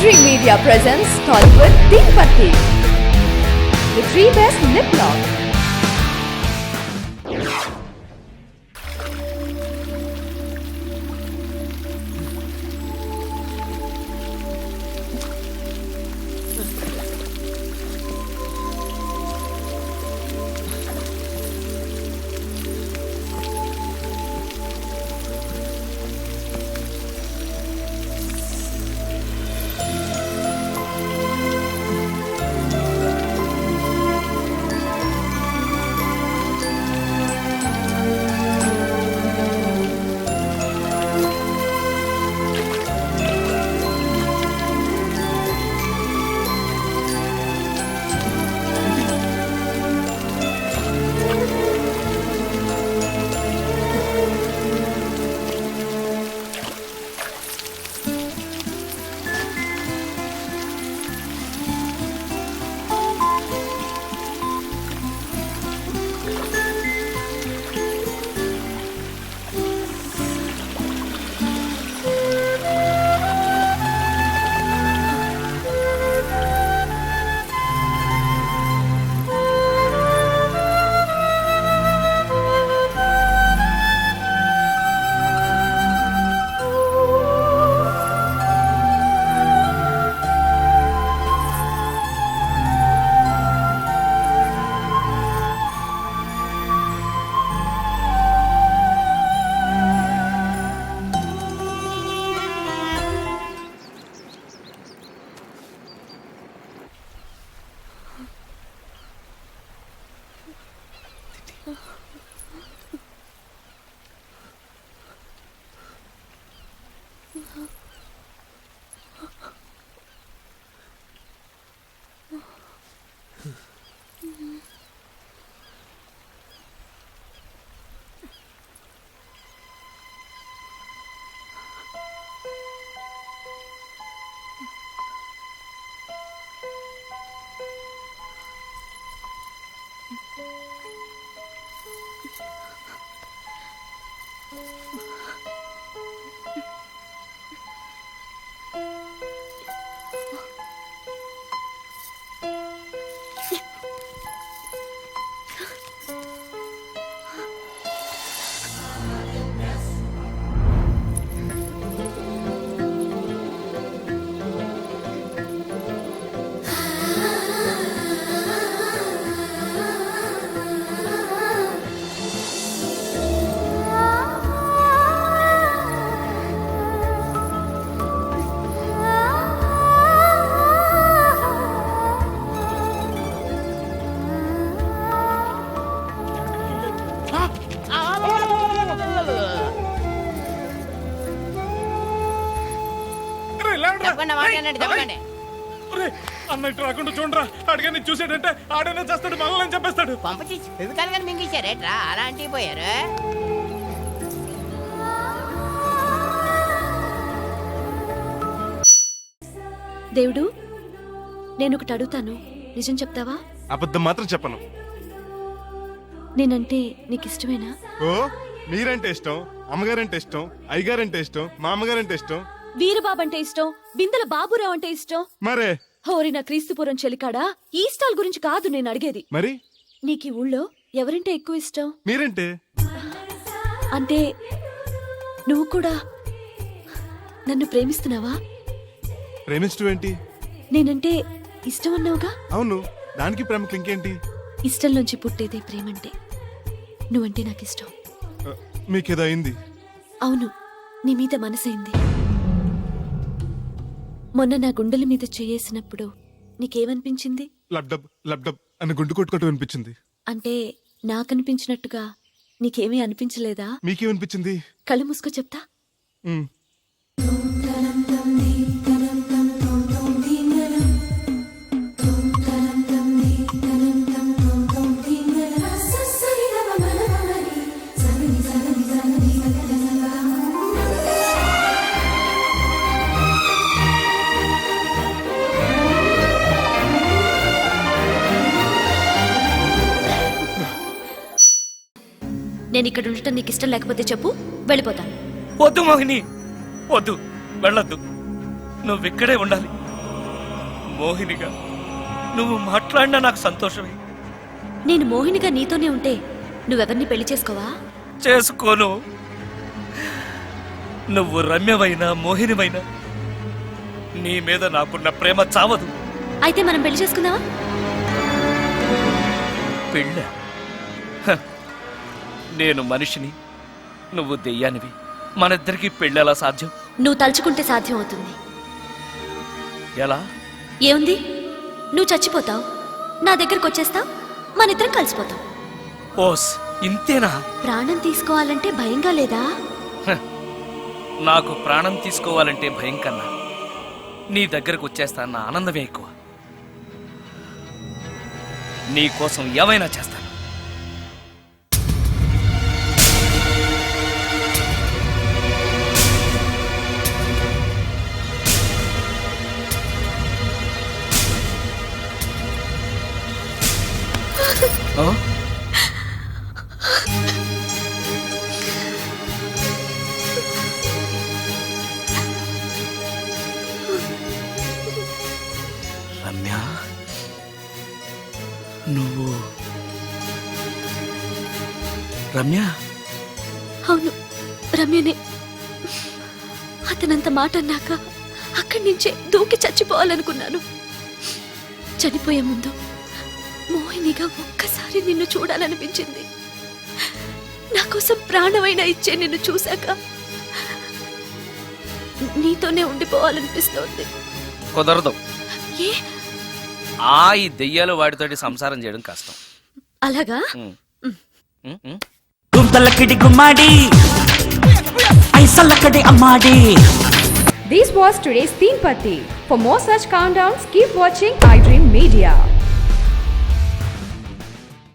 Dream Media presents Tollywood Deepati, the three best lip lock. అన్నట్టు రాకుండా చూడరా, అడిగా నీ చూసాడంటే ఆడనే చేస్తాడు, మనల్ని చెప్పేస్తాడు. పంపచి ఎదుకాలుగా మింగేశారేట్రా అలాంటి పోయారు. దేవుడు, నేను ఒకటి అడుగుతాను, నిజం చెప్తావా? అబద్ధం మాత్రం చెప్పను. నేనంటే నీకు ఇష్టమేనా? ఓ, మీరంటే ఇష్టం, అమ్మగారంటే ఇష్టం, అయ్యగారంటే ఇష్టం, మా అమ్మగారంటే ఇష్టం, వీరబాబు అంటే ఇష్టం, బిందెల బాబురావు అంటే ఇష్టం. మరే హోరి నా క్రీస్తుపురం చెలికాడా, ఈ స్టాల్ గురించి కాదు నేను అడిగేది. మరి నీకు ఈ ఊళ్ళో ఎవరంటే ఎక్కువ ఇష్టం? మీరంటే. అంటే నువ్వు కూడా నన్ను ప్రేమిస్తున్నావా? ప్రేమించడం ఏంటి? నేనంటే ఇష్టం అన్నావుగా. అవును, దానికి ప్రేమకి ఇంకేంటి? ఇష్టం నుంచి పుట్టేదే ప్రేమంటే. నువ్వంటే నాకు ఇష్టం. మీకేదో అయింది? అవును, నీ మీద మనసైంది. మొన్న నా గుండెల మీద చేయేసినప్పుడు నీకేమనిపించింది? లబ్డబ్ లబ్డబ్ అని గుండు కొట్టుకోవటం అనిపించింది. అంటే నాకనిపించినట్టుగా నీకేమీ అనిపించలేదా? మీకేమనిపించింది? కళ్ళు మూసుకో చెప్తా. నేను ఇక్కడ ఉండటం నీకు ఇష్టం లేకపోతే చెప్పు, వెళ్ళిపోతాను. వద్దు మోహిని, వద్దు, వెళ్ళొద్దు. నువ్వు ఇక్కడే ఉండాలి. మోహినిగా నువ్వు మాట్లాడినా నాకు సంతోషమే. నేను మోహినిగా నీతోనే ఉంటే నువ్వెవరిని పెళ్లి చేసుకోవా? చేసుకోను. నువ్వు రమ్యమైనా మోహినిమైనా నీ మీద నాకున్న ప్రేమ చావదు. అయితే మనం పెళ్లి చేసుకుందావా? పెళ్ళ? నేను మనిషిని, నువ్వు దెయ్యానివి. మనిద్దరికి పెళ్ళెలా సాధ్యం? నువ్వు తలుచుకుంటే సాధ్యం అవుతుంది. ఎలా? ఏముంది, నువ్వు చచ్చిపోతావు, నా దగ్గరకు వచ్చేస్తావు, మనిద్దరం కలిసిపోతాం. ఓస్, ఇంతేనా? ప్రాణం తీసుకోవాలంటే భయంగా లేదా? నాకు ప్రాణం తీసుకోవాలంటే భయం కన్నా నీ దగ్గరకు వచ్చేస్తానన్న ఆనందమే ఎక్కువ. నీ కోసం ఏమైనా చేస్తాను. రమ్య, నువ్వు రమ్య? అవును, రమ్యనే. అతనంత మాట అన్నాక అక్కడి నుంచే దూకి చచ్చిపోవాలనుకున్నాను. చనిపోయే ముందు మోహినిగా ఒక్కసారి నిన్ను చూడాలనిపించింది. నా కోసం ప్రాణమైనా ఇచ్చే నిన్ను చూశాక నీతోనే ఉండిపోవాలనిపిస్తోంది. కుదరదు. ఏ? ఈ దెయ్యాలు వాడితోటి సంసారం చేయడం కష్టం. అలాగా? గుంతలకిడి గుమ్మాడి ఐసలకడి అమ్మాడి. This was today's Teen Patti. For more such countdowns, keep watching iDream Media.